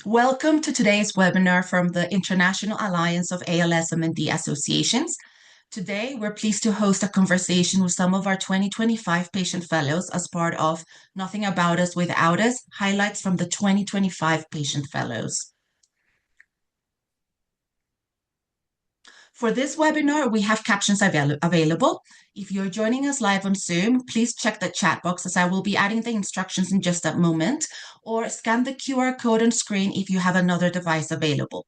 Welcome to today's webinar from the International Alliance of ALS M&D Associations. Today, we're pleased to host a conversation with some of our 2025 patient fellows as part of Nothing About Us Without Us, highlights from the 2025 patient fellows. For this webinar, we have captions available. If you're joining us live on Zoom, please check the chat box as I will be adding the instructions in just a moment, or scan the QR code on screen if you have another device available.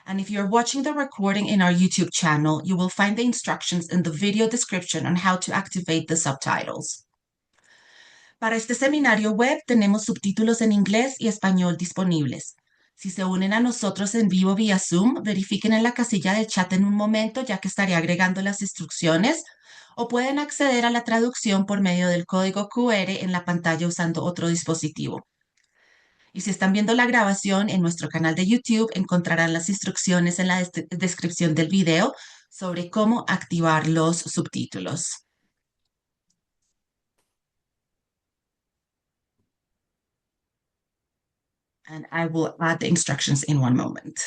And if you're watching the recording in our YouTube channel, you will find the instructions in the video description on how to activate the subtitles. Para este seminario web tenemos subtítulos en inglés y español disponibles. Si se unen a nosotros en vivo vía Zoom, verifiquen en la casilla de chat en un momento, ya que estaré agregando las instrucciones, o pueden acceder a la traducción por medio del código QR en la pantalla usando otro dispositivo. Y si están viendo la grabación en nuestro canal de YouTube, encontrarán las instrucciones en la descripción del video sobre cómo activar los subtítulos. And I will add the instructions in one moment.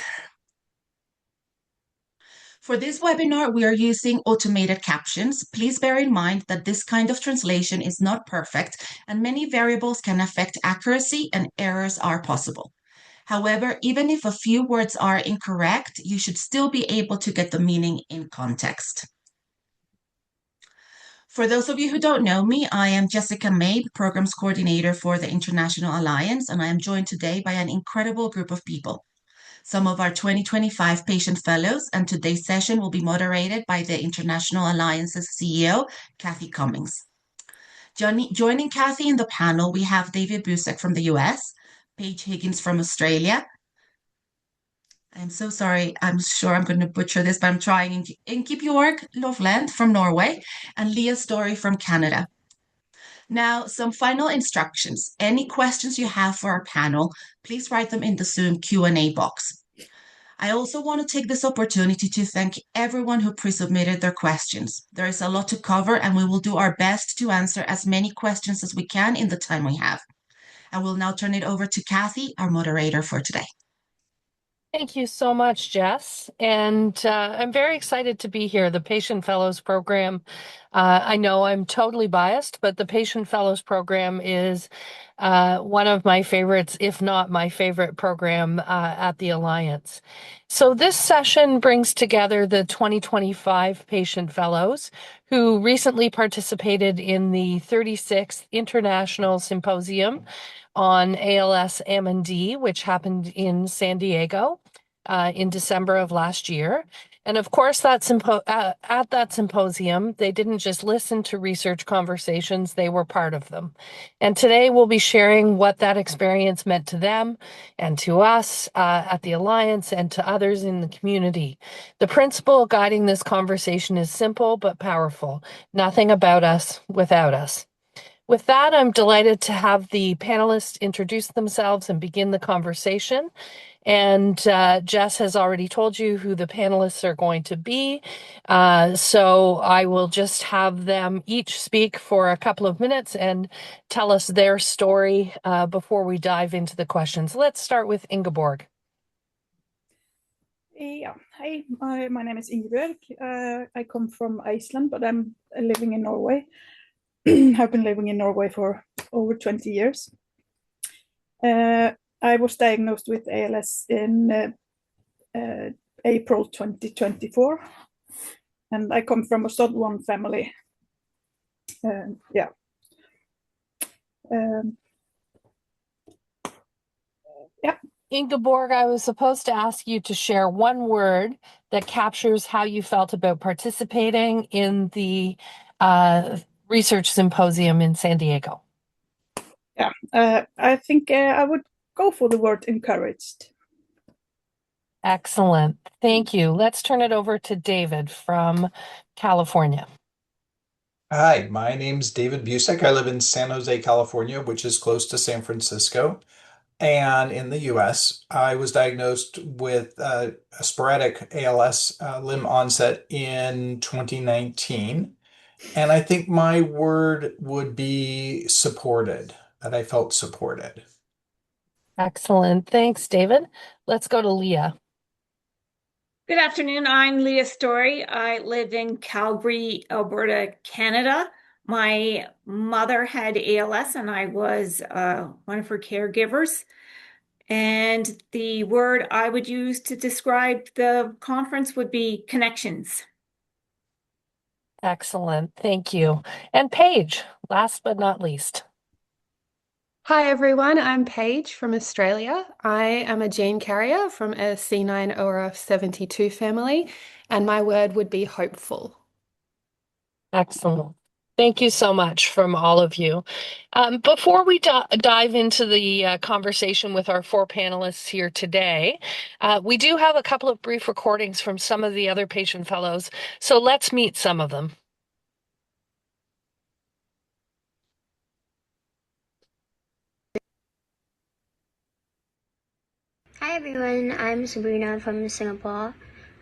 For this webinar, we are using automated captions. Please bear in mind that this kind of translation is not perfect and many variables can affect accuracy and errors are possible. However, even if a few words are incorrect, you should still be able to get the meaning in context. For those of you who don't know me, I am Jessica Mabe, Programs Coordinator for the International Alliance, and I am joined today by an incredible group of people. Some of our 2025 patient fellows, and today's session will be moderated by the International Alliance's CEO, Kathy Cummings. Joining Kathy in the panel, we have David Busek from the US, Paige Higgins from Australia. I'm so sorry, I'm sure I'm going to butcher this, but I'm trying. Inki Bjorg Lovland from Norway, and Leah Story from Canada. Now, some final instructions. Any questions you have for our panel, please write them in the Zoom Q&A box. I also want to take this opportunity to thank everyone who pre-submitted their questions. There is a lot to cover, and we will do our best to answer as many questions as we can in the time we have. I will now turn it over to Kathy, our moderator for today. Thank you so much, Jess. And I'm very excited to be here. The Patient Fellows Program, I know I'm totally biased, but the Patient Fellows Program is one of my favorites, if not my favorite program at the Alliance. So this session brings together the 2025 Patient Fellows who recently participated in the 36th International Symposium on ALS M&D, which happened in San Diego in December of last year. And of course, at that symposium, they didn't just listen to research conversations, they were part of them. And today we'll be sharing what that experience meant to them and to us at the Alliance and to others in the community. The principle guiding this conversation is simple but powerful. Nothing about us without us. With that, I'm delighted to have the panelists introduce themselves and begin the conversation. And Jess has already told you who the panelists are going to be. So I will just have them each speak for a couple of minutes and tell us their story before we dive into the questions. Let's start with Ingeborg. Yeah, hi, my name is Ingeborg. I come from Iceland, but I'm living in Norway. Have been living in Norway for over 20 years. I was diagnosed with ALS in April 2024, and I come from a SOD1 family. Yeah. Yeah. Ingeborg, I was supposed to ask you to share one word that captures how you felt about participating in the research symposium in San Diego. Yeah, I think I would go for the word encouraged. Excellent. Thank you. Let's turn it over to David from California. Hi, my name's David Busek. I live in San Jose, California, which is close to San Francisco. And in the US, I was diagnosed with a sporadic ALS limb onset in 2019. And I think my word would be supported, that I felt supported. Excellent. Thanks, David. Let's go to Leah. Good afternoon. I'm Leah Story. I live in Calgary, Alberta, Canada. My mother had ALS and I was one of her caregivers. And the word I would use to describe the conference would be connections. Excellent. Thank you. And Paige, last but not least. Hi everyone, I'm Paige from Australia. I am a gene carrier from a C9orf72 family, and my word would be hopeful. Excellent. Thank you so much from all of you. Before we dive into the conversation with our four panelists here today, we do have a couple of brief recordings from some of the other patient fellows, so let's meet some of them. Hi everyone, I'm Sabrina from Singapore.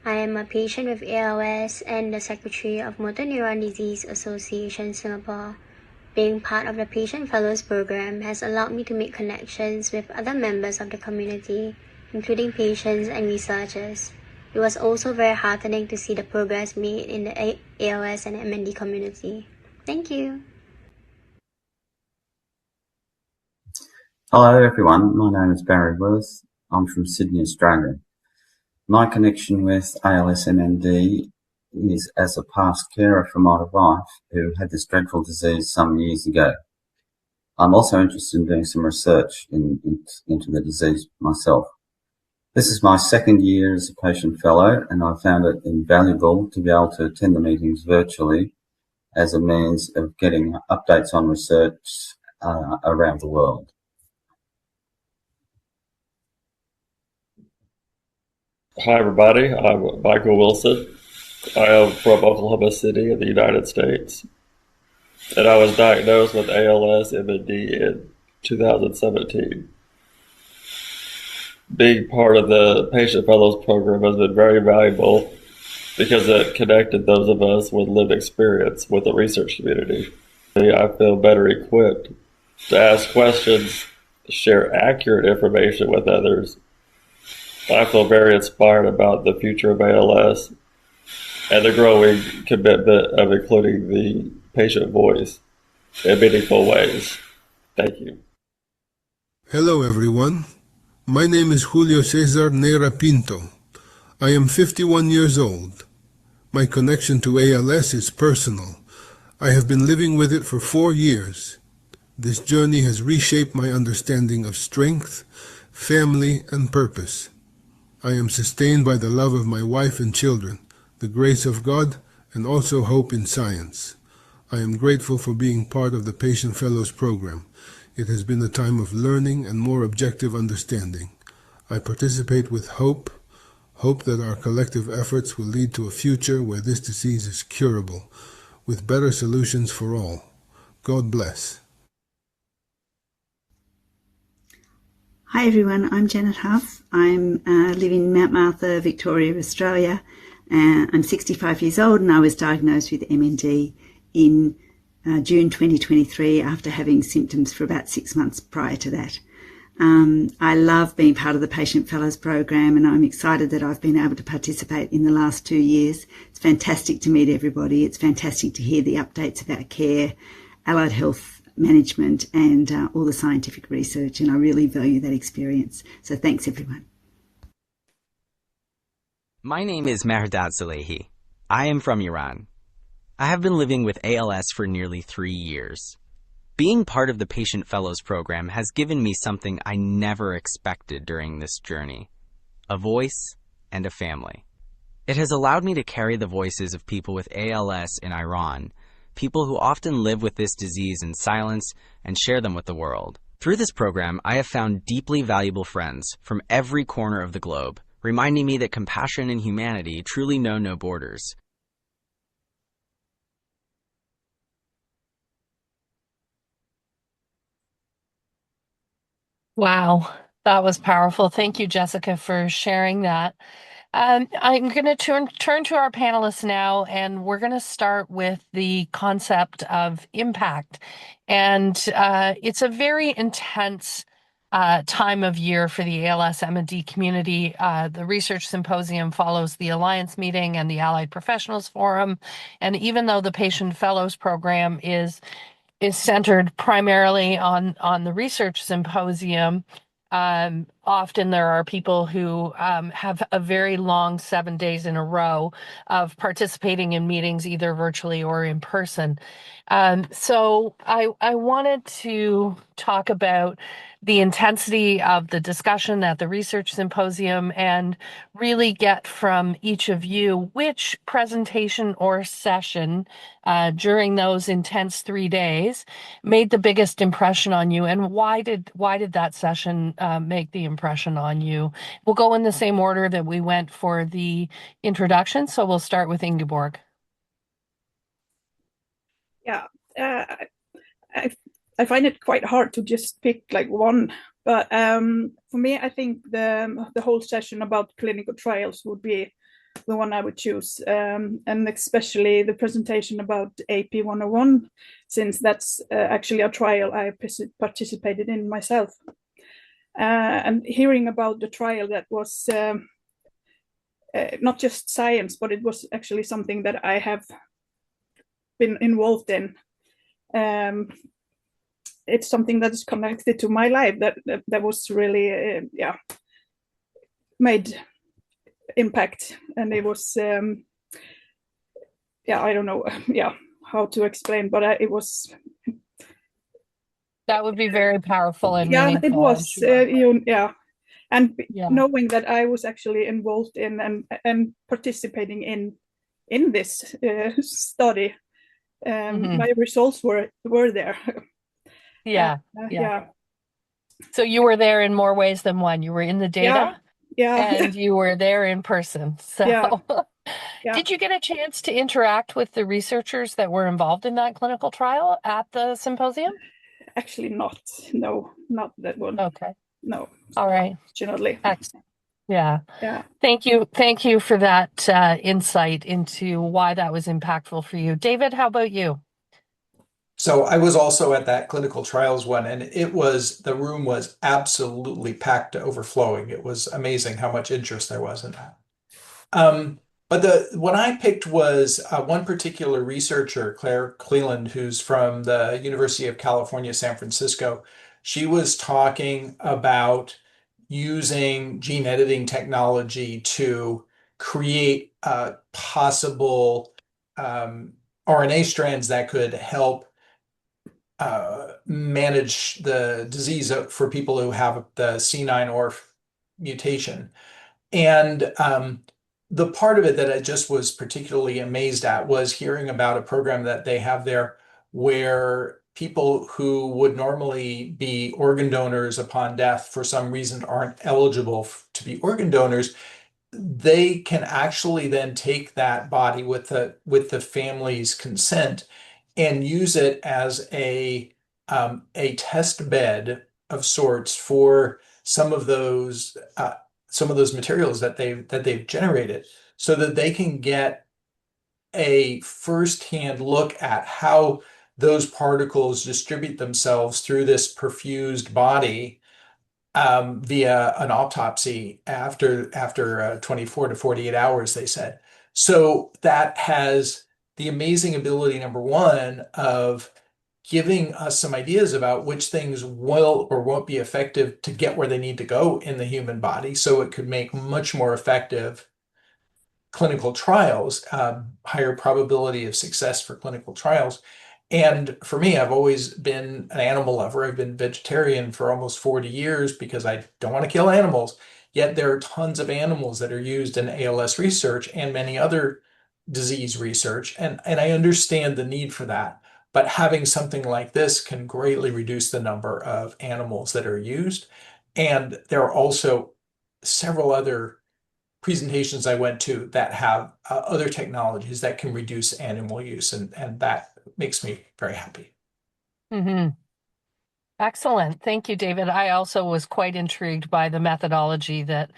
I am a patient with ALS and the Secretary of Motor Neuron Disease Association Singapore. Being part of the Patient Fellows program has allowed me to make connections with other members of the community, including patients and researchers. It was also very heartening to see the progress made in the ALS and MND community. Thank you. Hello everyone, my name is Barry Worth. I'm from Sydney, Australia. My connection with ALS-MND is as a past carer for my wife who had this dreadful disease some years ago. I'm also interested in doing some research into the disease myself. This is my second year as a patient fellow, and I found it invaluable to be able to attend the meetings virtually as a means of getting updates on research around the world. Hi everybody, I'm Michael Wilson. I am from Oklahoma City in the United States, and I was diagnosed with ALS-MND in 2017. Being part of the Patient Fellows program has been very valuable because it connected those of us with lived experience with the research community. I feel better equipped to ask questions, share accurate information with others. I feel very inspired about the future of ALS and the growing commitment of including the patient voice in meaningful ways. Thank you. Hello everyone. My name is Julio Cesar Neira Pinto. I am 51 years old. My connection to ALS is personal. I have been living with it for 4 years. This journey has reshaped my understanding of strength, family, and purpose. I am sustained by the love of my wife and children, the grace of God, and also hope in science. I am grateful for being part of the Patient Fellows program. It has been a time of learning and more objective understanding. I participate with hope that our collective efforts will lead to a future where this disease is curable, with better solutions for all. God bless. Hi everyone, I'm Janet Huff. I'm living in Mount Martha, Victoria, Australia. I'm 65 years old and I was diagnosed with MND in June 2023 after having symptoms for about 6 months prior to that. I love being part of the Patient Fellows program and I'm excited that I've been able to participate in the last 2 years. It's fantastic to meet everybody. It's fantastic to hear the updates about care, allied health management and all the scientific research, and I really value that experience. So thanks everyone. My name is Mehrdad Salehi. I am from Iran. I have been living with ALS for nearly 3 years. Being part of the Patient Fellows program has given me something I never expected during this journey: a voice and a family. It has allowed me to carry the voices of people with ALS in Iran, people who often live with this disease in silence, and share them with the world. Through this program, I have found deeply valuable friends from every corner of the globe, reminding me that compassion and humanity truly know no borders. Wow, that was powerful. Thank you, Jessica, for sharing that. I'm going to turn to our panelists now, and we're going to start with the concept of impact. And it's a very intense time of year for the ALS M&D community. The Research Symposium follows the Alliance meeting and the Allied Professionals Forum. And even though the Patient Fellows Program is centered primarily on the Research Symposium, often there are people who have a very long 7 days in a row of participating in meetings, either virtually or in person. So I wanted to talk about the intensity of the discussion at the Research Symposium and really get from each of you which presentation or session during those intense 3 days made the biggest impression on you, and why did that session make the impression on you? We'll go in the same order that we went for the introduction, so we'll start with Ingeborg. Yeah, I find it quite hard to just pick like one, but for me, I think the whole session about clinical trials would be the one I would choose, and especially the presentation about AP101, since that's actually a trial I participated in myself. And hearing about the trial that was not just science, but it was actually something that I have been involved in. It's something that is connected to my life that was really made impact, and it was I don't know how to explain, but it was that would be very powerful and meaningful. It was sure. And knowing that I was actually involved in and participating in this study, my results were there. Yeah. So you were there in more ways than one. You were in the data, and you were there in person. So did you get a chance to interact with the researchers that were involved in that clinical trial at the symposium? Actually not. No, not that one. Okay. No. All right. Fortunately. Excellent. Yeah. Thank you for that insight into why that was impactful for you. David, how about you? So I was also at that clinical trials one, and the room was absolutely packed to overflowing. It was amazing how much interest there was in that. But what I picked was one particular researcher, Claire Cleland, who's from the University of California, San Francisco. She was talking about using gene editing technology to create possible RNA strands that could help manage the disease for people who have the C9orf mutation. And the part of it that I just was particularly amazed at was hearing about a program that they have there where people who would normally be organ donors upon death for some reason aren't eligible to be organ donors. They can actually then take that body with the family's consent and use it as a test bed of sorts for some of those materials that they've generated, so that they can get a firsthand look at how those particles distribute themselves through this perfused body via an autopsy after 24 to 48 hours, they said. So that has the amazing ability, number one, of giving us some ideas about which things will or won't be effective to get where they need to go in the human body, so it could make much more effective clinical trials, higher probability of success for clinical trials. And for me, I've always been an animal lover. I've been vegetarian for almost 40 years because I don't want to kill animals. Yet there are tons of animals that are used in ALS research and many other disease research. And I understand the need for that. But having something like this can greatly reduce the number of animals that are used. And there are also several other presentations I went to that have other technologies that can reduce animal use, and that makes me very happy. Excellent. Thank you, David. I also was quite intrigued by the methodology that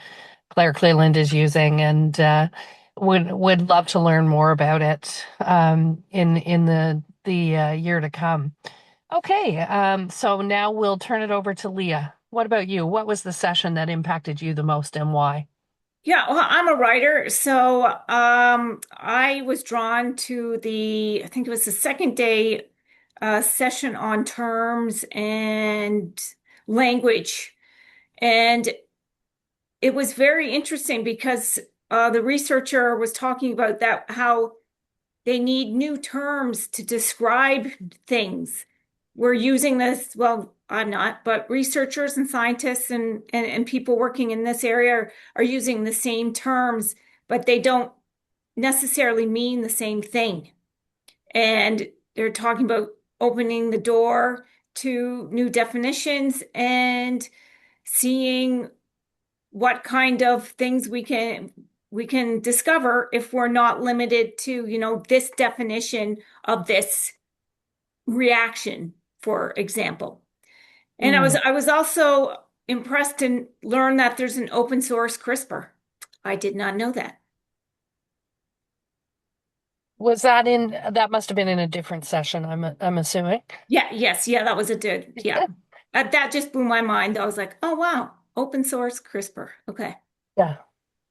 Claire Cleland is using, and would love to learn more about it in the year to come. Okay, so now we'll turn it over to Leah. what about you? What was the session that impacted you the most and why? Yeah, well, I'm a writer, so I was drawn to I think it was the second day session on terms and language. And it was very interesting because the researcher was talking about that, how they need new terms to describe things. We're using this, well, I'm not, but researchers and scientists and people working in this area are using the same terms, but they don't necessarily mean the same thing. And they're talking about opening the door to new definitions and seeing what kind of things we can discover if we're not limited to, this definition of this reaction, for example. And I was also impressed and learned that there's an open source CRISPR. I did not know that. Was that must have been in a different session, I'm assuming. Yeah, yes, yeah, that was yeah. That just blew my mind. I was like, oh wow, open source CRISPR. Okay. Yeah.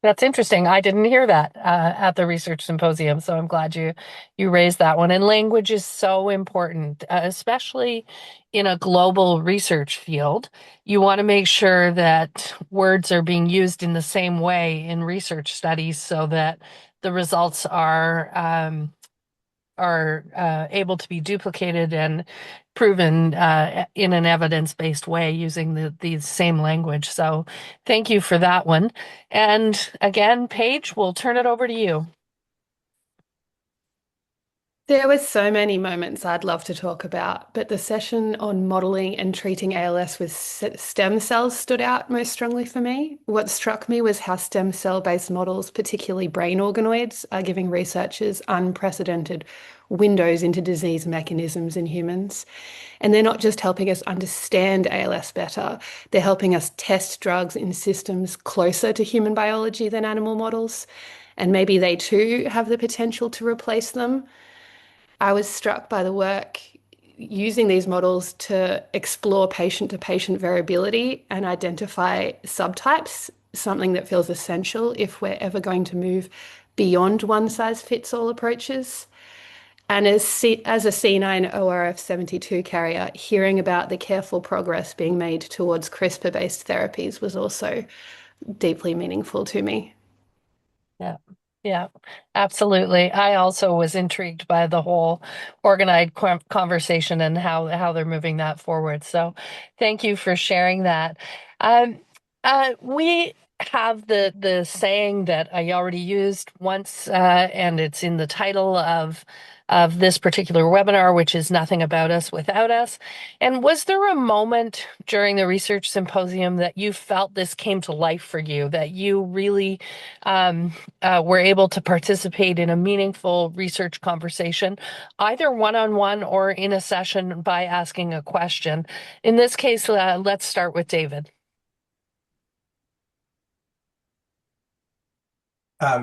That's interesting. I didn't hear that at the research symposium, so I'm glad you raised that one. And language is so important, especially in a global research field. You want to make sure that words are being used in the same way in research studies so that the results are able to be duplicated and proven in an evidence-based way using the same language. So thank you for that one. And again, Paige, we'll turn it over to you. There were so many moments I'd love to talk about, but the session on modeling and treating ALS with stem cells stood out most strongly for me. What struck me was how stem cell-based models, particularly brain organoids, are giving researchers unprecedented windows into disease mechanisms in humans. And they're not just helping us understand ALS better, they're helping us test drugs in systems closer to human biology than animal models. And maybe they too have the potential to replace them. I was struck by the work using these models to explore patient-to-patient variability and identify subtypes, something that feels essential if we're ever going to move beyond one-size-fits-all approaches. And as a C9 ORF72 carrier, hearing about the careful progress being made towards CRISPR-based therapies was also deeply meaningful to me. Yeah. Yeah, absolutely. I also was intrigued by the whole organized conversation and how they're moving that forward. So thank you for sharing that. We have the saying that I already used once, and it's in the title of this particular webinar, which is Nothing About Us Without Us. And was there a moment during the research symposium that you felt this came to life for you, that you really were able to participate in a meaningful research conversation, either one-on-one or in a session by asking a question? In this case, let's start with David.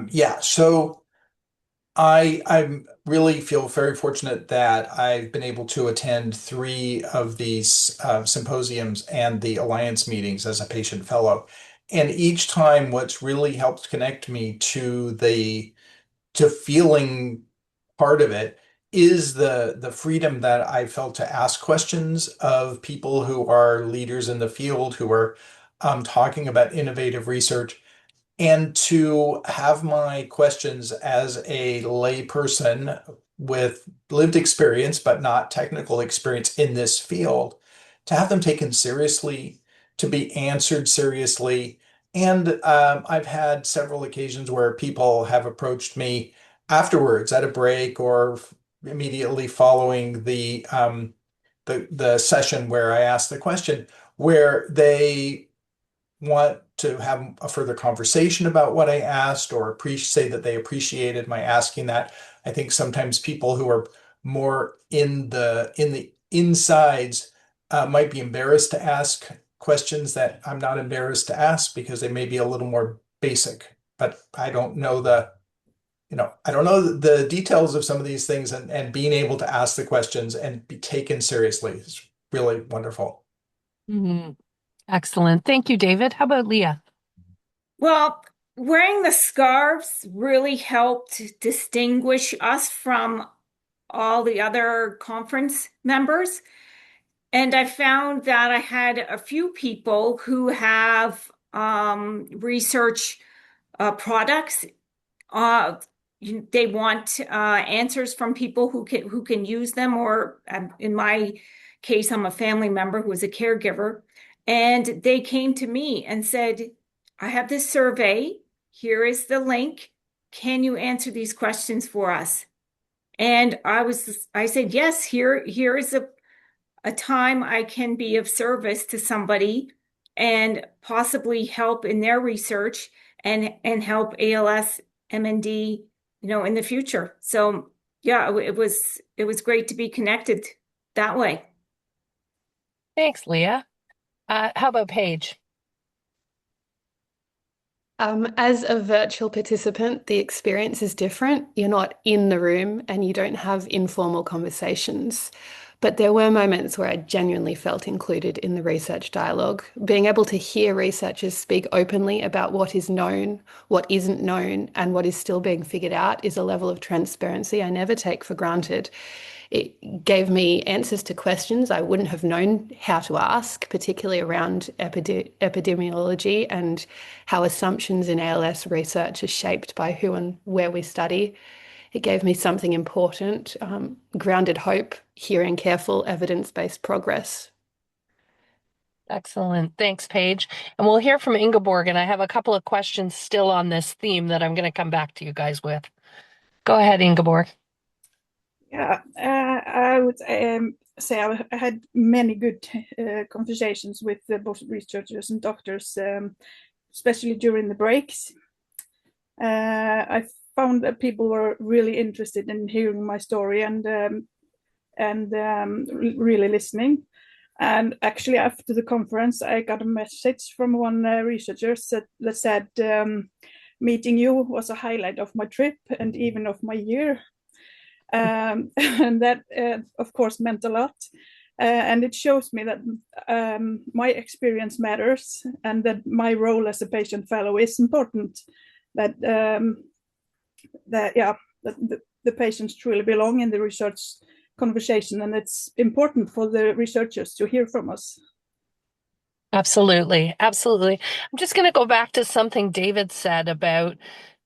Yeah, so I really feel very fortunate that I've been able to attend 3 of these symposiums and the Alliance meetings as a patient fellow. And each time what's really helped connect me to feeling part of it is the freedom that I felt to ask questions of people who are leaders in the field, who are talking about innovative research, and to have my questions as a layperson with lived experience, but not technical experience in this field, to have them taken seriously, to be answered seriously. And I've had several occasions where people have approached me afterwards at a break or immediately following the session where I asked the question, where they want to have a further conversation about what I asked or say that they appreciated my asking that. I think sometimes people who are more in the insides might be embarrassed to ask questions that I'm not embarrassed to ask because they may be a little more basic. But I don't know the details of some of these things, and being able to ask the questions and be taken seriously is really wonderful. Mm-hmm. Excellent. Thank you, David. How about Leah? Well, wearing the scarves really helped distinguish us from all the other conference members. And I found that I had a few people who have research products. They want answers from people who can use them, or in my case, I'm a family member who is a caregiver, and they came to me and said, "I have this survey. Here is the link. Can you answer these questions for us?" And I said, "Yes, here is a time I can be of service to somebody and possibly help in their research and help ALS, MND, in the future." So yeah, it was great to be connected that way. Thanks, Leah. How about Paige? As a virtual participant, the experience is different. You're not in the room and you don't have informal conversations. But there were moments where I genuinely felt included in the research dialogue. Being able to hear researchers speak openly about what is known, what isn't known, and what is still being figured out is a level of transparency I never take for granted. It gave me answers to questions I wouldn't have known how to ask, particularly around epidemiology and how assumptions in ALS research are shaped by who and where we study. It gave me something important, grounded hope, hearing careful evidence-based progress. Excellent. Thanks, Paige. And we'll hear from Ingeborg, and I have a couple of questions still on this theme that I'm going to come back to you guys with. Go ahead, Ingeborg. Yeah, I would say I had many good conversations with both researchers and doctors, especially during the breaks. I found that people were really interested in hearing my story and really listening. And actually, after the conference, I got a message from one researcher that said, "Meeting you was a highlight of my trip and even of my year." And that, of course, meant a lot. And it shows me that my experience matters and that my role as a patient fellow is important. That the patients truly belong in the research conversation, and it's important for the researchers to hear from us. Absolutely. Absolutely. I'm just going to go back to something David said about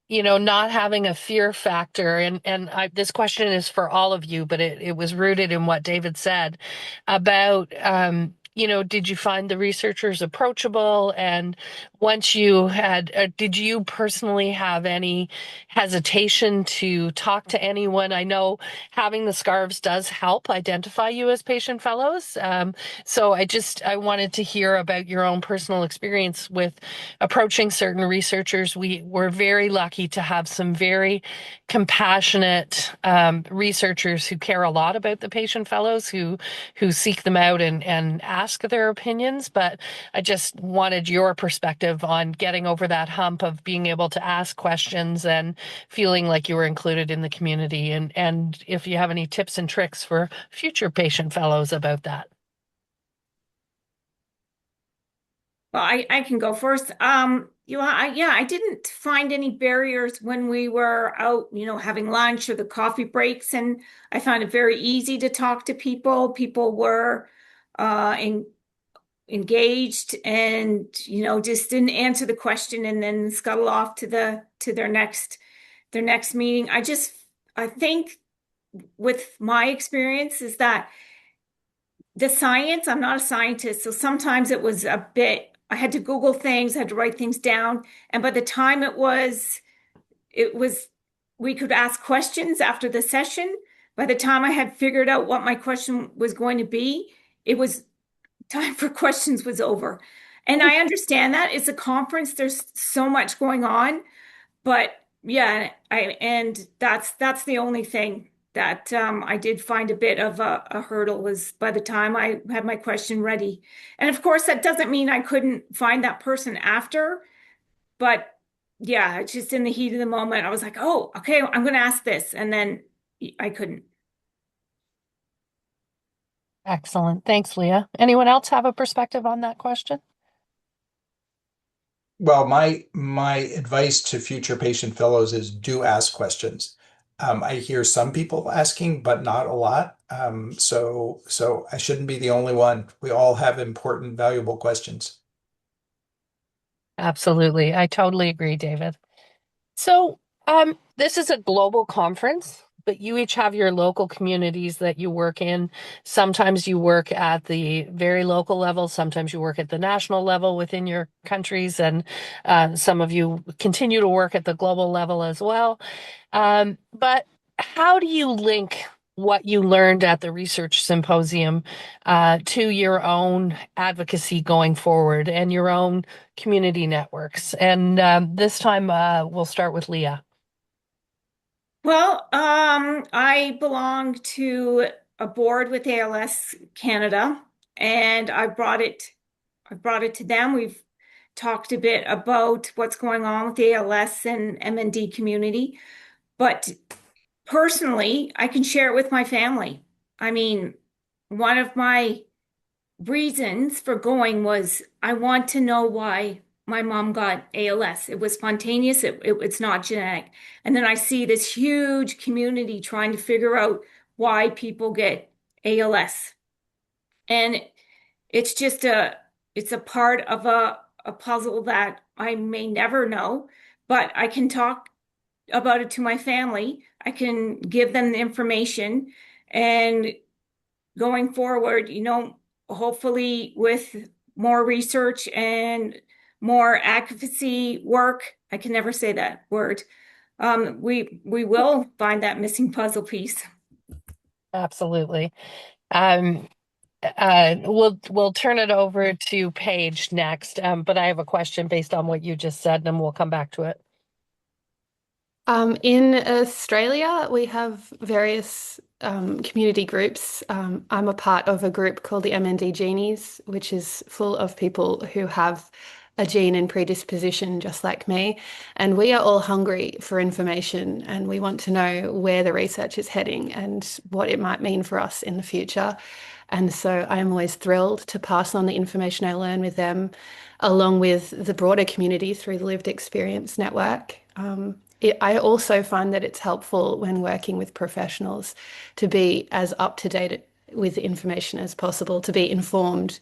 not having a fear factor. And this question is for all of you, but it was rooted in what David said about, did you find the researchers approachable? And once you had, did you personally have any hesitation to talk to anyone? I know having the scarves does help identify you as patient fellows. So I wanted to hear about your own personal experience with approaching certain researchers. We were very lucky to have some very compassionate researchers who care a lot about the patient fellows, who seek them out and ask their opinions. But I just wanted your perspective on getting over that hump of being able to ask questions and feeling like you were included in the community. And if you have any tips and tricks for future patient fellows about that. Well, I can go first. I didn't find any barriers when we were out, having lunch or the coffee breaks, and I found it very easy to talk to people. People were engaged and, just didn't answer the question and then scuttle off to their next meeting. I think with my experience is that the science, I'm not a scientist, so sometimes it was a bit, I had to Google things, I had to write things down. And by the time we could ask questions after the session. By the time I had figured out what my question was going to be, it was time for questions was over. And I understand that it's a conference, there's so much going on, but yeah, that's the only thing that I did find a bit of a hurdle was by the time I had my question ready. And of course, that doesn't mean I couldn't find that person after, but yeah, it's just in the heat of the moment, I was like, oh, okay, I'm going to ask this. And then I couldn't. Excellent. Thanks, Leah. Anyone else have a perspective on that question? Well, my advice to future patient fellows is do ask questions. I hear some people asking, but not a lot. So I shouldn't be the only one. We all have important, valuable questions. Absolutely. I totally agree, David. So, this is a global conference, but you each have your local communities that you work in. Sometimes you work at the very local level, sometimes you work at the national level within your countries, and some of you continue to work at the global level as well. But how do you link what you learned at the research symposium to your own advocacy going forward and your own community networks? And this time we'll start with Leah. Well, I belong to a board with ALS Canada, and I brought it to them. We've talked a bit about what's going on with the ALS and MND community, but personally, I can share it with my family. I mean, one of my reasons for going was I want to know why my mom got ALS. It was spontaneous, it's not genetic. And then I see this huge community trying to figure out why people get ALS. And it's just it's a part of a puzzle that I may never know, but I can talk about it to my family. I can give them the information, and going forward, hopefully with more research and more advocacy work, I can never say that word, we will find that missing puzzle piece. Absolutely. We'll turn it over to Paige next, but I have a question based on what you just said, and we'll come back to it. In Australia, we have various community groups. I'm a part of a group called the MND Genies, which is full of people who have a gene and predisposition just like me. And we are all hungry for information, and we want to know where the research is heading and what it might mean for us in the future. And so I am always thrilled to pass on the information I learn with them, along with the broader community through the Lived Experience Network. I also find that it's helpful when working with professionals to be as up to date with information as possible, to be informed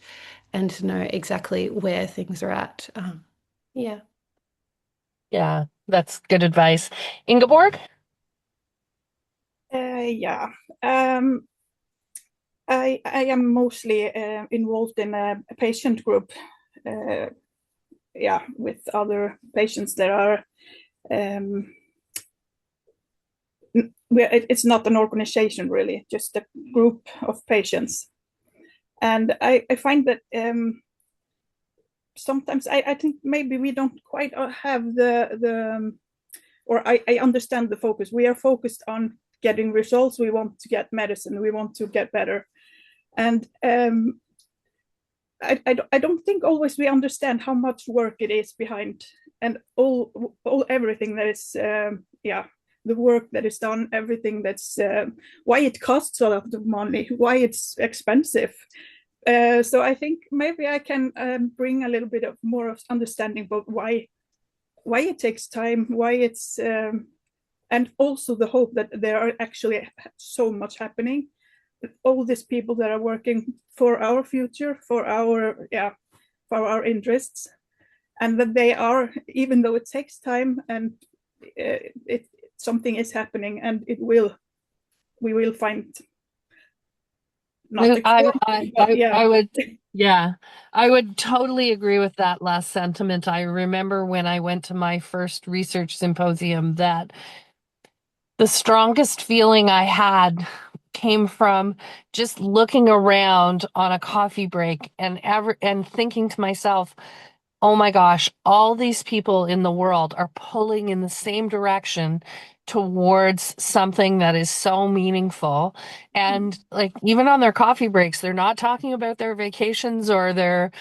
and to know exactly where things are at. Yeah. Yeah, that's good advice. Ingeborg? Yeah. I am mostly involved in a patient group, with other patients that are it's not an organization really, just a group of patients. And I find that sometimes I think maybe we don't quite have I understand the focus. We are focused on getting results. We want to get medicine. We want to get better. And I don't think always we understand how much work it is behind, and everything that is the work that is done, everything that's why it costs a lot of money, why it's expensive. So I think maybe I can bring a little bit of more of understanding about why it takes time, why it's and also the hope that there are actually so much happening. All these people that are working for our future, for our interests, and that they are, even though it takes time and something is happening, and we will find. I would totally agree with that last sentiment. I remember when I went to my first research symposium that the strongest feeling I had came from just looking around on a coffee break and thinking to myself, oh my gosh, all these people in the world are pulling in the same direction towards something that is so meaningful. And like even on their coffee breaks, they're not talking about their vacations or their,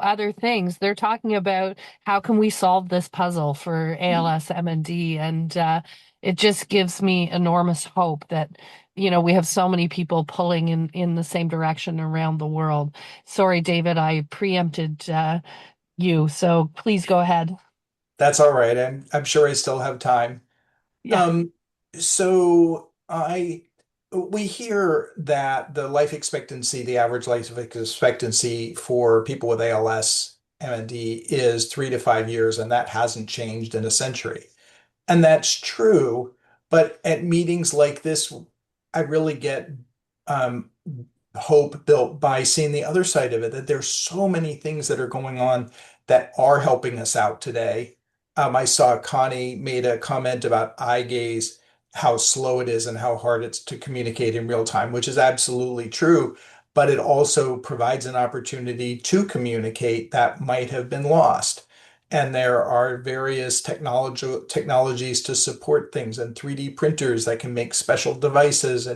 other things. They're talking about how can we solve this puzzle for ALS, MND, and it just gives me enormous hope that we have so many people pulling in the same direction around the world. Sorry, David, I preempted you. So please go ahead. That's all right. I'm sure I still have time. Yeah. So we hear that the average life expectancy for people with ALS, MND is 3 to 5 years, and that hasn't changed in a century. And that's true, but at meetings like this, I really get um, hope built by seeing the other side of it, that there's so many things that are going on that are helping us out today. I saw Connie made a comment about eye gaze, how slow it is and how hard it's to communicate in real time, which is absolutely true. But it also provides an opportunity to communicate that might have been lost. And there are various technologies to support things and 3D printers that can make special devices.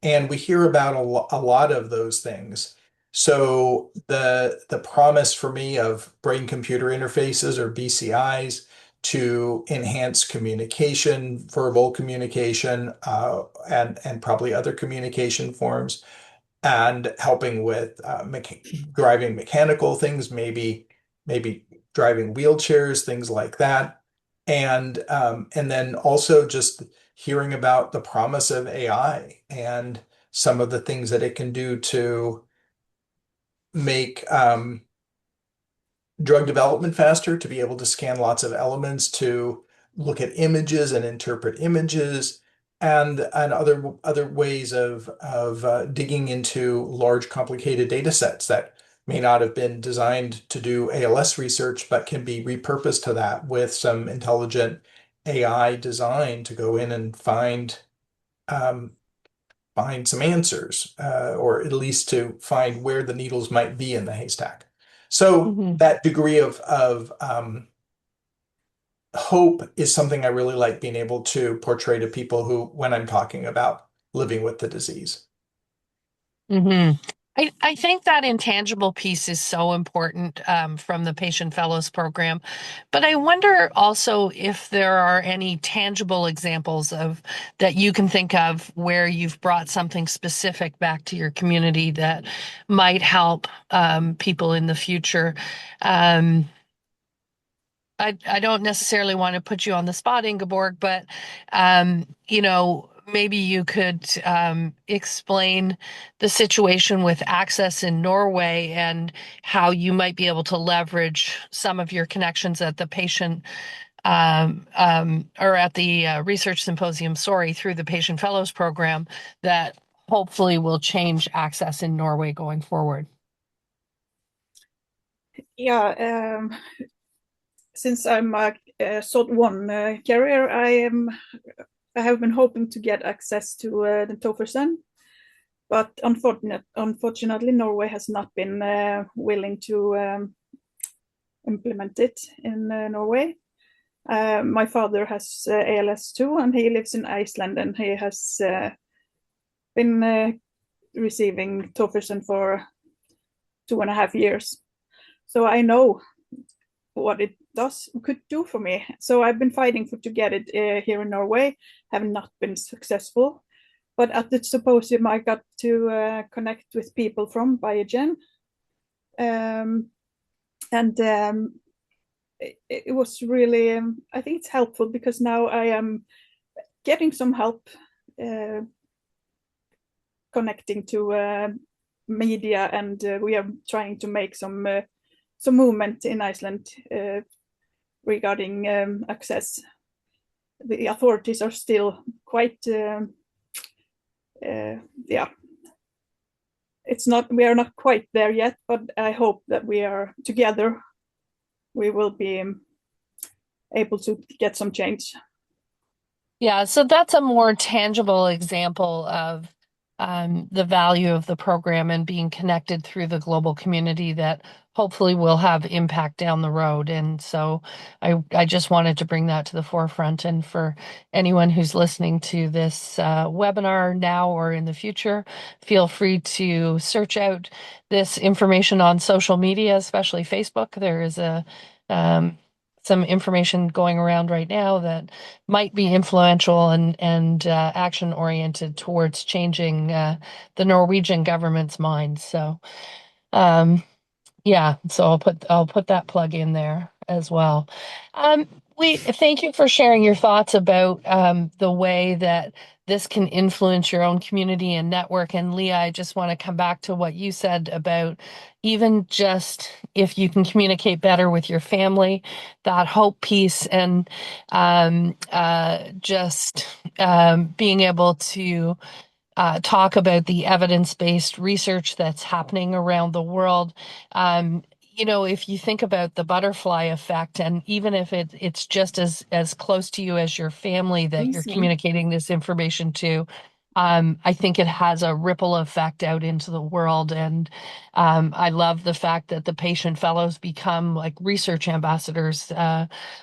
And we hear about a lot of those things. So the promise for me of brain computer interfaces, or BCIs, to enhance communication, verbal communication, and probably other communication forms, and helping with driving mechanical things, maybe driving wheelchairs, things like that. And then also just hearing about the promise of AI and some of the things that it can do to make drug development faster, to be able to scan lots of elements, to look at images and interpret images, and other ways of digging into large, complicated data sets that may not have been designed to do ALS research, but can be repurposed to that with some intelligent AI design to go in and find some answers, or at least to find where the needles might be in the haystack. So that degree of hope is something I really like being able to portray to people when I'm talking about living with the disease. I think that intangible piece is so important from the Patient Fellows Program. But I wonder also if there are any tangible examples that you can think of where you've brought something specific back to your community that might help people in the future. I don't necessarily want to put you on the spot, Ingeborg, but maybe you could explain the situation with access in Norway and how you might be able to leverage some of your connections at the patient or at the research symposium, through the Patient Fellows Program that hopefully will change access in Norway going forward. Yeah, since I'm a SOD1 carrier, I have been hoping to get access to the tofersen, but unfortunately, Norway has not been willing to implement it in Norway. My father has ALS too, and he lives in Iceland, and he has been receiving tofersen for 2.5 years. So I know what it could do for me. So I've been fighting to get it here in Norway, have not been successful. But at the symposium, I got to connect with people from Biogen. It was really, I think it's helpful because now I am getting some help connecting to media, and we are trying to make some movement in Iceland regarding access. The authorities are still quite, we are not quite there yet, but I hope that we are together, we will be able to get some change. Yeah, so that's a more tangible example of the value of the program and being connected through the global community that hopefully will have impact down the road. And so I just wanted to bring that to the forefront. And for anyone who's listening to this webinar now or in the future, feel free to search out this information on social media, especially Facebook. There is some information going around right now that might be influential and action oriented towards changing the Norwegian government's mind. So, Yeah, so I'll put that plug in there as well. We thank you for sharing your thoughts about the way that this can influence your own community and network. And Leah, I just want to come back to what you said about even just if you can communicate better with your family, that hope piece, and being able to talk about the evidence-based research that's happening around the world. If you think about the butterfly effect, and even if it's just as close to you as your family that you're communicating this information to, I think it has a ripple effect out into the world. And I love the fact that the patient fellows become like research ambassadors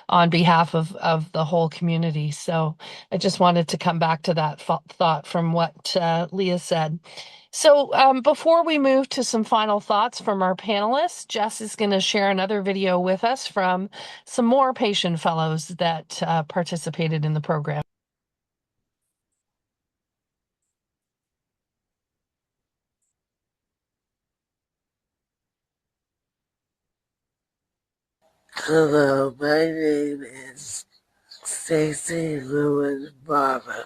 on behalf of the whole community. So I just wanted to come back to that thought from what Leah said. So before we move to some final thoughts from our panelists, Jess is going to share another video with us from some more patient fellows that participated in the program. Hello, my name is Stacy Lewis Barber.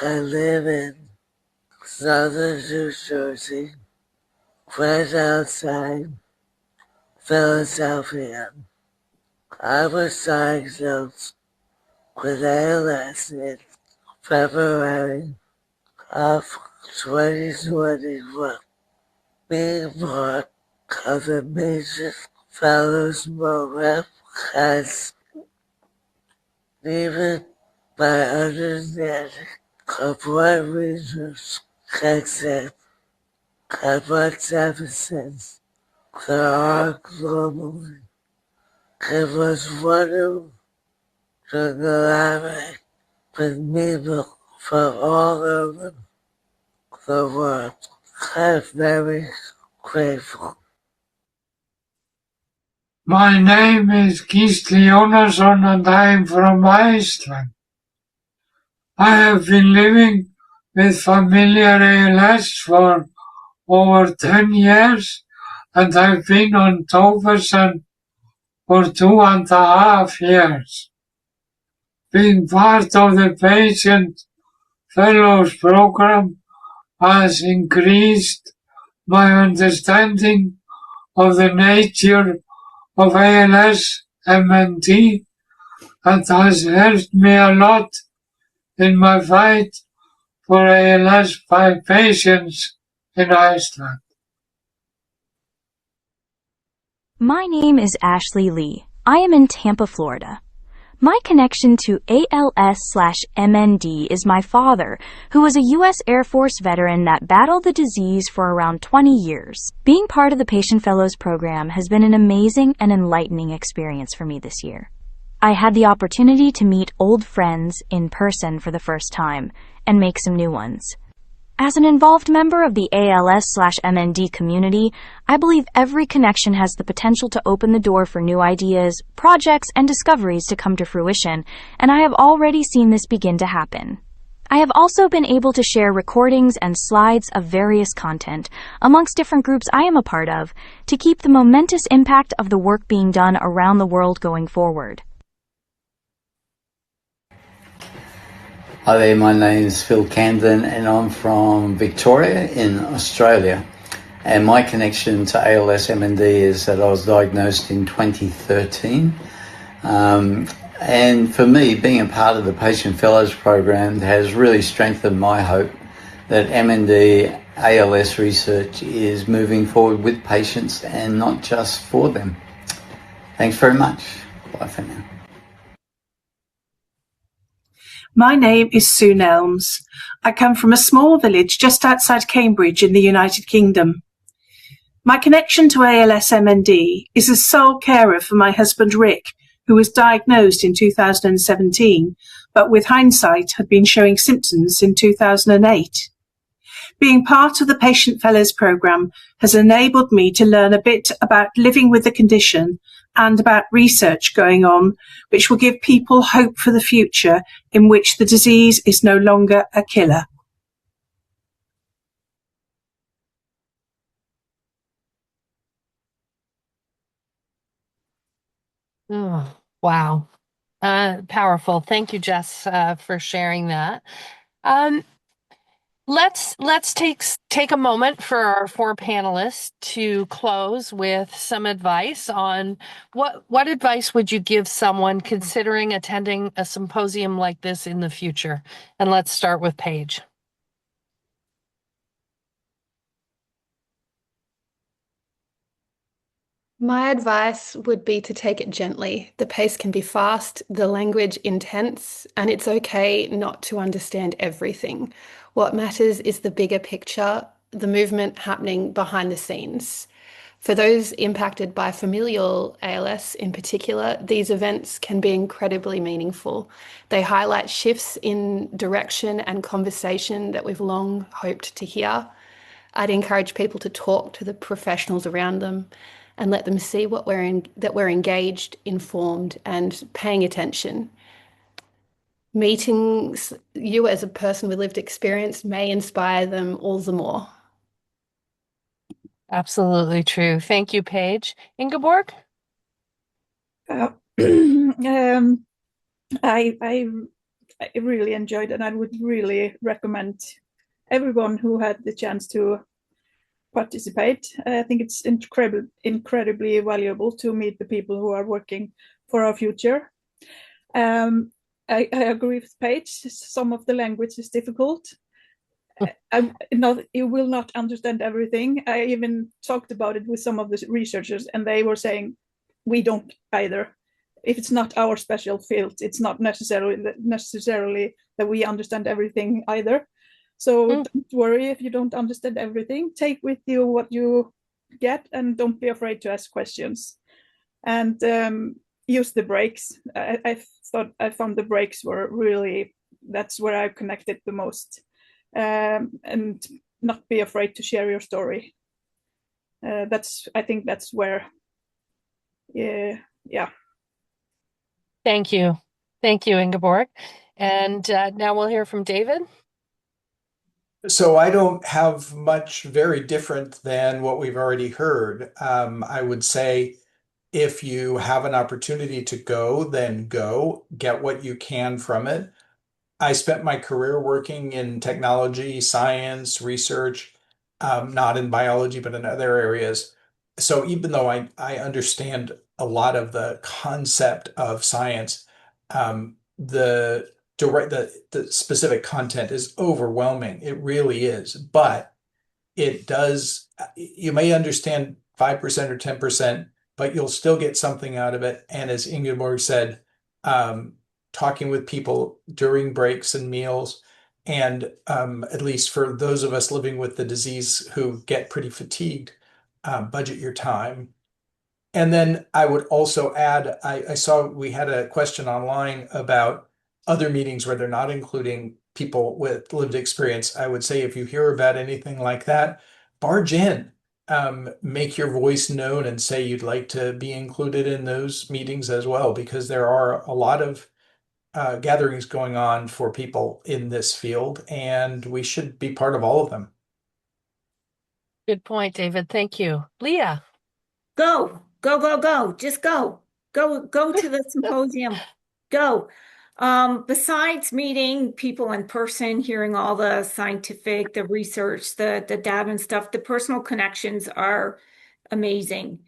I live in southern New Jersey, right outside Philadelphia. I was diagnosed with ALS in February of 2021. Being part of the Patient Fellows Program has deepened my understanding of what research can say and what deficits there are globally. It was wonderful to collaborate with people from all over the world. I'm very grateful. My name is Gisli Jónasson and I am from Iceland. I have been living with familiar ALS for over 10 years and I've been on Tofersen for 2.5 years. Being part of the Patient Fellows Program has increased my understanding of the nature of ALS MND and has helped me a lot in my fight for ALS by patients in Iceland. My name is Ashley Lee. I am in Tampa, Florida. My connection to ALS/MND is my father, who was a U.S. Air Force veteran that battled the disease for around 20 years. Being part of the Patient Fellows program has been an amazing and enlightening experience for me this year. I had the opportunity to meet old friends in person for the first time and make some new ones. As an involved member of the ALS/MND community, I believe every connection has the potential to open the door for new ideas, projects, and discoveries to come to fruition, and I have already seen this begin to happen. I have also been able to share recordings and slides of various content amongst different groups I am a part of to keep the momentous impact of the work being done around the world going forward. Hi there, my name is Phil Camden and I'm from Victoria in Australia. And my connection to ALS MND is that I was diagnosed in 2013. And for me, being a part of the Patient Fellows program has really strengthened my hope that MND ALS research is moving forward with patients and not just for them. Thanks very much. Bye for now. My name is Sue Nelms. I come from a small village just outside Cambridge in the United Kingdom. My connection to ALS-MND is as sole carer for my husband Rick, who was diagnosed in 2017, but with hindsight had been showing symptoms in 2008. Being part of the Patient Fellows program has enabled me to learn a bit about living with the condition and about research going on, which will give people hope for the future in which the disease is no longer a killer. Oh, wow. Powerful. Thank you, Jess, for sharing that. Let's take a moment for our four panelists to close with some advice on what advice would you give someone considering attending a symposium like this in the future? And let's start with Paige. My advice would be to take it gently. The pace can be fast, the language intense, and it's okay not to understand everything. What matters is the bigger picture, the movement happening behind the scenes. For those impacted by familial ALS in particular, these events can be incredibly meaningful. They highlight shifts in direction and conversation that we've long hoped to hear. I'd encourage people to talk to the professionals around them and let them see that we're engaged, informed, and paying attention. Meetings you as a person with lived experience may inspire them all the more. Absolutely true. Thank you, Paige. Ingeborg? I really enjoyed it, and I would really recommend everyone who had the chance to participate. I think it's incredibly valuable to meet the people who are working for our future. I agree with Paige. Some of the language is difficult. You will not understand everything. I even talked about it with some of the researchers, and they were saying, we don't either. If it's not our special field, it's not necessarily that we understand everything either. So don't worry if you don't understand everything. Take with you what you get, and don't be afraid to ask questions. And use the breaks. I found the breaks were really, that's where I connected the most. And not be afraid to share your story. I think that's where, yeah. Thank you. Thank you, Ingeborg. And now we'll hear from David. So I don't have much very different than what we've already heard. I would say if you have an opportunity to go, then go, get what you can from it. I spent my career working in technology, science, research, not in biology, but in other areas. So even though I understand a lot of the concept of science, the specific content is overwhelming. It really is. But it does, you may understand 5% or 10%, but you'll still get something out of it. And as Ingeborg said, talking with people during breaks and meals, and at least for those of us living with the disease who get pretty fatigued, budget your time. And then I would also add, I saw we had a question online about other meetings where they're not including people with lived experience. I would say if you hear about anything like that, barge in, make your voice known and say you'd like to be included in those meetings as well, because there are a lot of gatherings going on for people in this field, and we should be part of all of them. Good point, David. Thank you. Leah. Go. Just go to the symposium. Go. Besides meeting people in person, hearing all the scientific, the research, the data and stuff, the personal connections are amazing.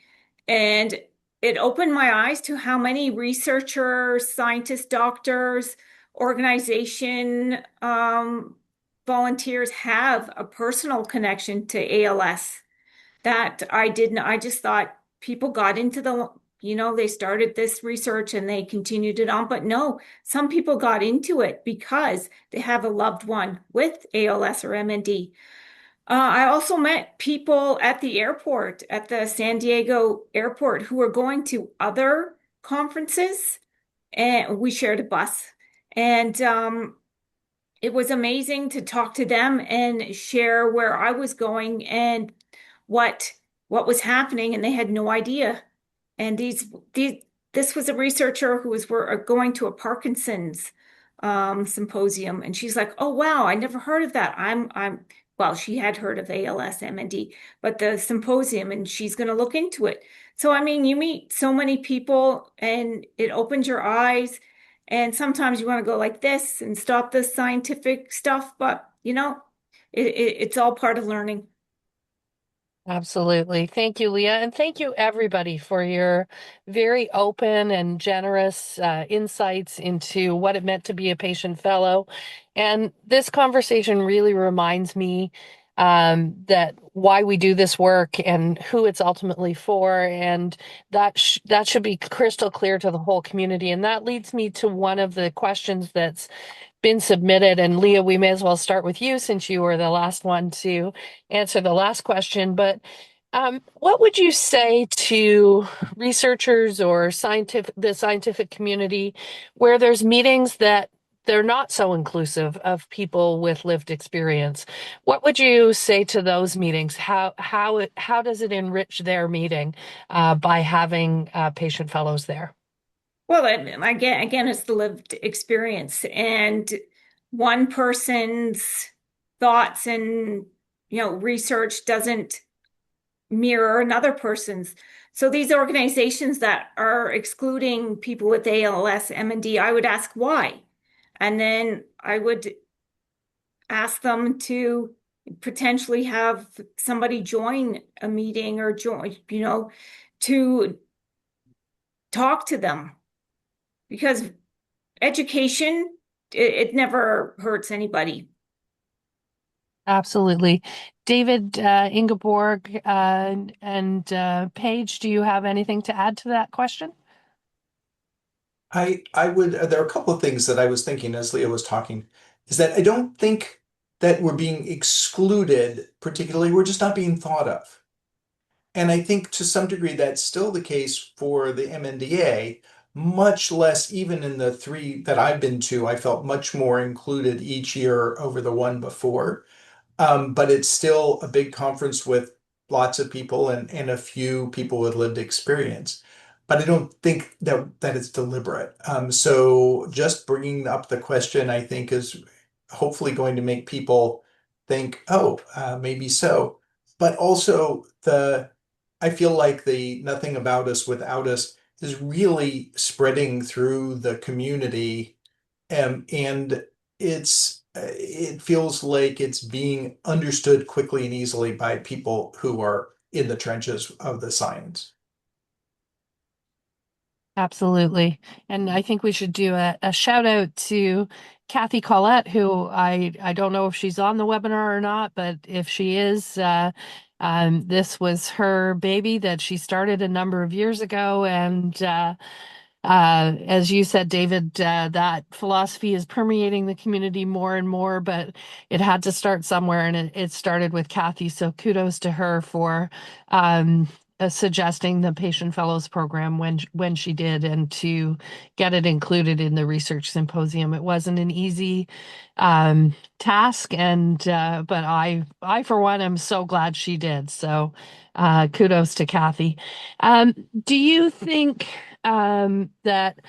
And it opened my eyes to how many researchers, scientists, doctors, organization, volunteers have a personal connection to ALS that I didn't. I just thought people got into they started this research and they continued it on. But no, some people got into it because they have a loved one with ALS or MND. I also met people at the airport, at the San Diego airport, who were going to other conferences, and we shared a bus. And it was amazing to talk to them and share where I was going and what was happening, and they had no idea. And this was a researcher who was going to a Parkinson's symposium, and she's like, "Oh wow, I never heard of that." Well, she had heard of ALS, MND, but the symposium, and she's going to look into it. So, I mean, you meet so many people and it opens your eyes. And sometimes you want to go like this and stop this scientific stuff, but it's all part of learning. Absolutely. Thank you, Leah. And thank you, everybody, for your very open and generous insights into what it meant to be a patient fellow. And this conversation really reminds me that why we do this work and who it's ultimately for. And that should be crystal clear to the whole community. And that leads me to one of the questions that's been submitted. And Leah, we may as well start with you since you were the last one to answer the last question. But what would you say to researchers or the scientific community where there's meetings that they're not so inclusive of people with lived experience? What would you say to those meetings? How does it enrich their meeting by having patient fellows there? Well, again, it's the lived experience, and one person's thoughts and research doesn't mirror another person's. So these organizations that are excluding people with ALS, MND, I would ask why, and then I would ask them to potentially have somebody join a meeting or join, to talk to them. Because education, it never hurts anybody. Absolutely. David, Ingeborg, and Paige, do you have anything to add to that question? I would, there are a couple of things that I was thinking as Leah was talking, is that I don't think that we're being excluded, particularly, we're just not being thought of. And I think to some degree that's still the case for the MNDA, much less even in the three that I've been to, I felt much more included each year over the one before. But it's still a big conference with lots of people and a few people with lived experience. But I don't think that it's deliberate. So just bringing up the question, I think, is hopefully going to make people think, oh, maybe so. But also I feel like the nothing about us without us is really spreading through the community, and it feels like it's being understood quickly and easily by people who are in the trenches of the science. Absolutely. And I think we should do a shout out to Kathy Collette, who I don't know if she's on the webinar or not, but if she is, this was her baby that she started a number of years ago. And as you said, David, that philosophy is permeating the community more and more, but it had to start somewhere, and it started with Kathy. So kudos to her for suggesting the Patient Fellows program when she did, and to get it included in the research symposium. It wasn't an easy task, and but I for one am so glad she did. So kudos to Kathy. Do you think that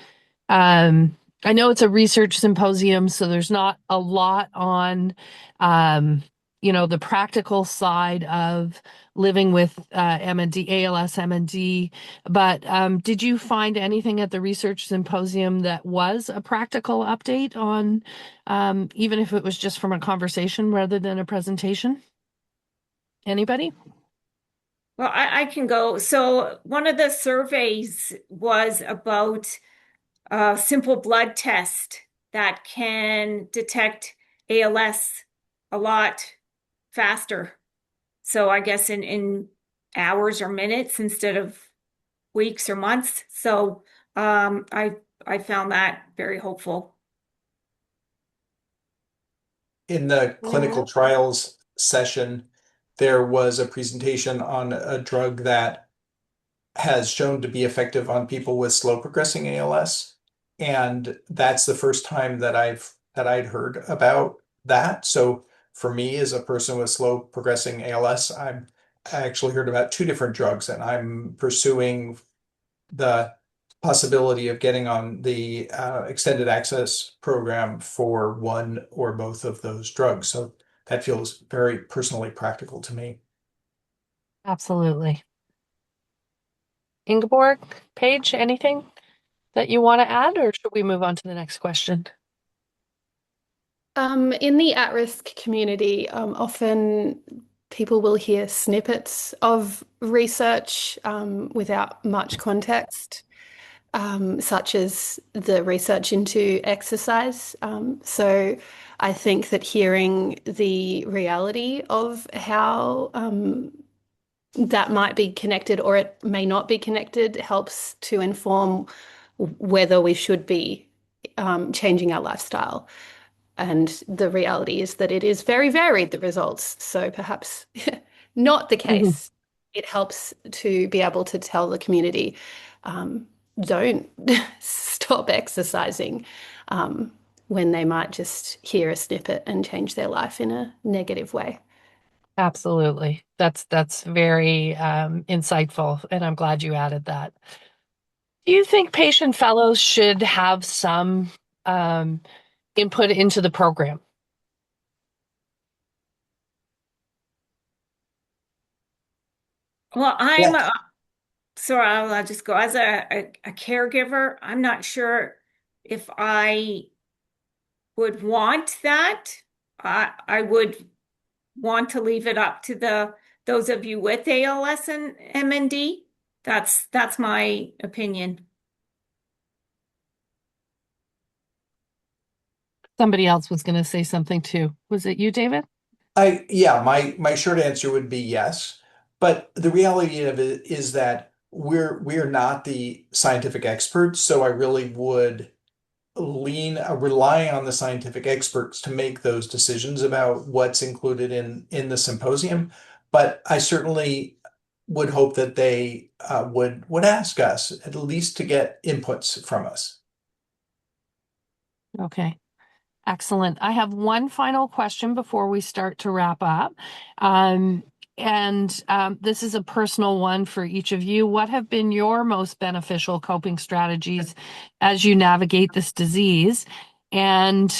I know it's a research symposium, so there's not a lot on the practical side of living with MND, ALS, MND, but did you find anything at the research symposium that was a practical update on, even if it was just from a conversation rather than a presentation? Anybody? Well, I can go. So one of the surveys was about a simple blood test that can detect ALS a lot faster. So I guess in hours or minutes instead of weeks or months. So I found that very hopeful. In the clinical trials session, there was a presentation on a drug that has shown to be effective on people with slow progressing ALS. And that's the first time that I'd heard about that. So for me, as a person with slow progressing ALS, I actually heard about two different drugs, and I'm pursuing the possibility of getting on the extended access program for one or both of those drugs. So that feels very personally practical to me. Absolutely. Ingeborg, Paige, anything that you want to add, or should we move on to the next question? In the at-risk community, often people will hear snippets of research without much context, such as the research into exercise. So I think that hearing the reality of how that might be connected or it may not be connected helps to inform whether we should be changing our lifestyle. And the reality is that it is very varied, the results. So perhaps not the case. It helps to be able to tell the community, don't stop exercising, when they might just hear a snippet and change their life in a negative way. Absolutely. That's very insightful, and I'm glad you added that. Do you think patient fellows should have some input into the program? Well, sorry, I'll just go. As a caregiver, I'm not sure if I would want that. I would want to leave it up to those of you with ALS and MND. That's my opinion. Somebody else was going to say something too. Was it you, David? Yeah, my short answer would be yes. But the reality of it is that we're not the scientific experts, so I really would rely on the scientific experts to make those decisions about what's included in the symposium. But I certainly would hope that they would ask us at least to get inputs from us. Okay. Excellent. I have one final question before we start to wrap up. This is a personal one for each of you. What have been your most beneficial coping strategies as you navigate this disease? And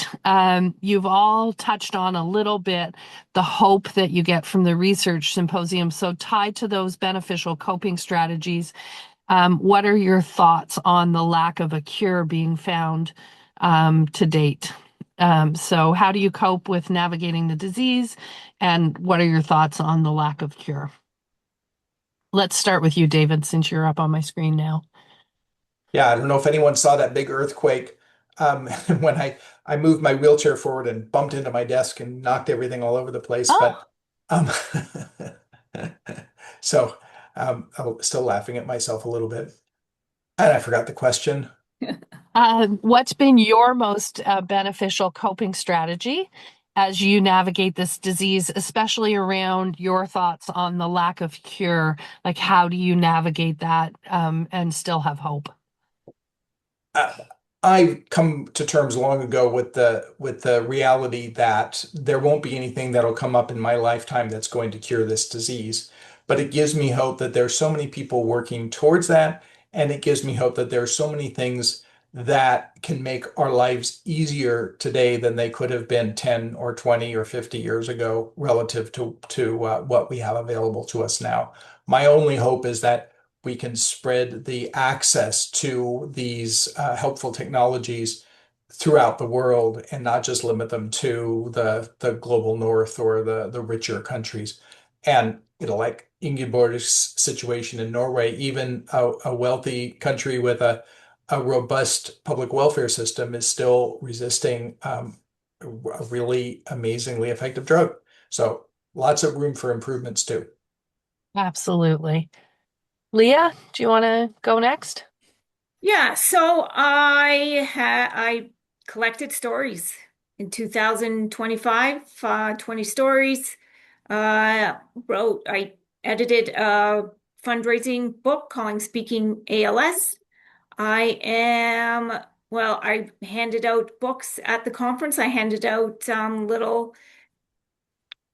you've all touched on a little bit the hope that you get from the research symposium. So tied to those beneficial coping strategies, what are your thoughts on the lack of a cure being found to date? So how do you cope with navigating the disease, and what are your thoughts on the lack of cure? Let's start with you, David, since you're up on my screen now. Yeah, I don't know if anyone saw that big earthquake when I moved my wheelchair forward and bumped into my desk and knocked everything all over the place. But so I'm still laughing at myself a little bit. And I forgot the question. What's been your most beneficial coping strategy as you navigate this disease, especially around your thoughts on the lack of cure? Like, how do you navigate that and still have hope? I come to terms long ago with the reality that there won't be anything that'll come up in my lifetime that's going to cure this disease. But it gives me hope that there's so many people working towards that, and it gives me hope that there are so many things that can make our lives easier today than they could have been 10 or 20 or 50 years ago relative to what we have available to us now. My only hope is that we can spread the access to these helpful technologies throughout the world and not just limit them to the global north or the richer countries. And like Ingeborg's situation in Norway, even a wealthy country with a robust public welfare system is still resisting a really amazingly effective drug. So lots of room for improvements too. Absolutely. Leah, do you want to go next? Yeah, so I collected stories in 2025, 20 stories. I edited a fundraising book calling Speaking ALS. I handed out books at the conference. I handed out little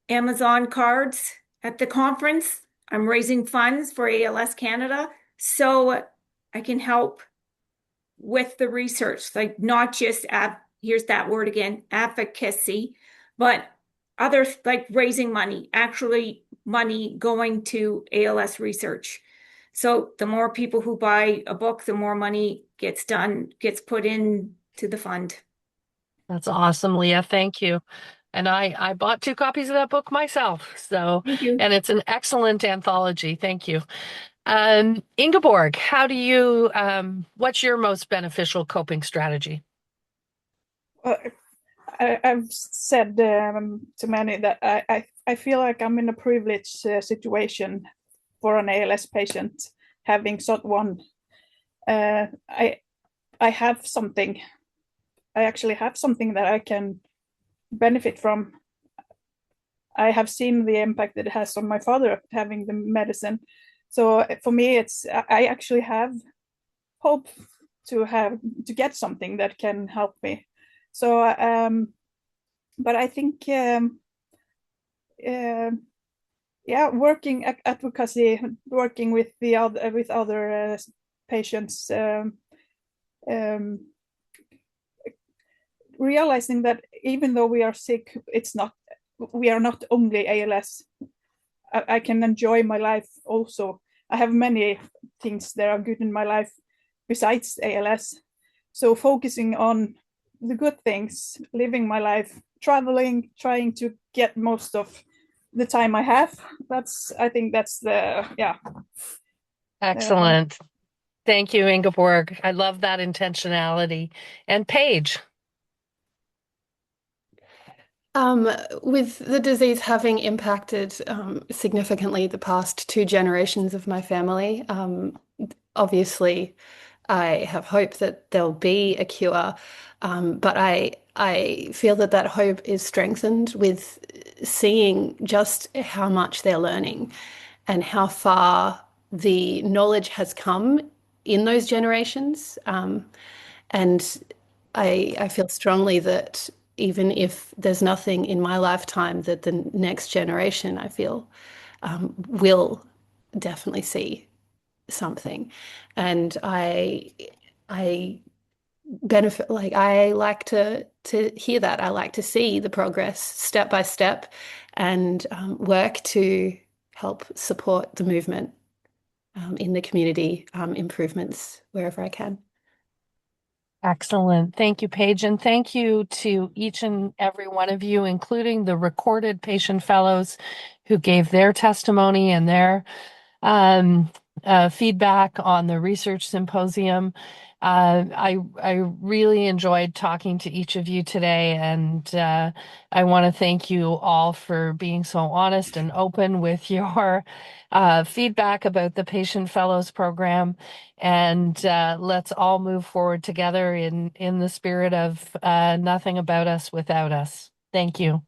Amazon cards at the conference. I'm raising funds for ALS Canada so I can help with the research, like not just here's that word again, advocacy, but others like raising money, actually money going to ALS research. So the more people who buy a book, the more money gets put into the fund. That's awesome, Leah. Thank you. And I bought 2 copies of that book myself. So, Thank you. And it's an excellent anthology. Thank you. Ingeborg, what's your most beneficial coping strategy? I've said to many that I feel like I'm in a privileged situation for an ALS patient, having sought one. I have something. I actually have something that I can benefit from. I have seen the impact that it has on my father having the medicine. So for me, I actually have hope to get something that can help me. So, but I think, working advocacy, working with other patients, realizing that even though we are sick, we are not only ALS. I can enjoy my life also. I have many things that are good in my life besides ALS. So focusing on the good things, living my life, traveling, trying to get most of the time I have. I think that's Excellent. Thank you, Ingeborg. I love that intentionality. And Paige. With the disease having impacted significantly the past 2 generations of my family, obviously I have hope that there'll be a cure, but I feel that hope is strengthened with seeing just how much they're learning and how far the knowledge has come in those generations. And I feel strongly that even if there's nothing in my lifetime, that the next generation, I feel, will definitely see something. And I benefit, like I like to hear that. I like to see the progress step by step and work to help support the movement in the community, improvements wherever I can. Excellent. Thank you, Paige. And thank you to each and every one of you, including the recorded patient fellows who gave their testimony and their feedback on the research symposium. I really enjoyed talking to each of you today, and I want to thank you all for being so honest and open with your feedback about the Patient Fellows program. And let's all move forward together in the spirit of nothing about us without us. Thank you.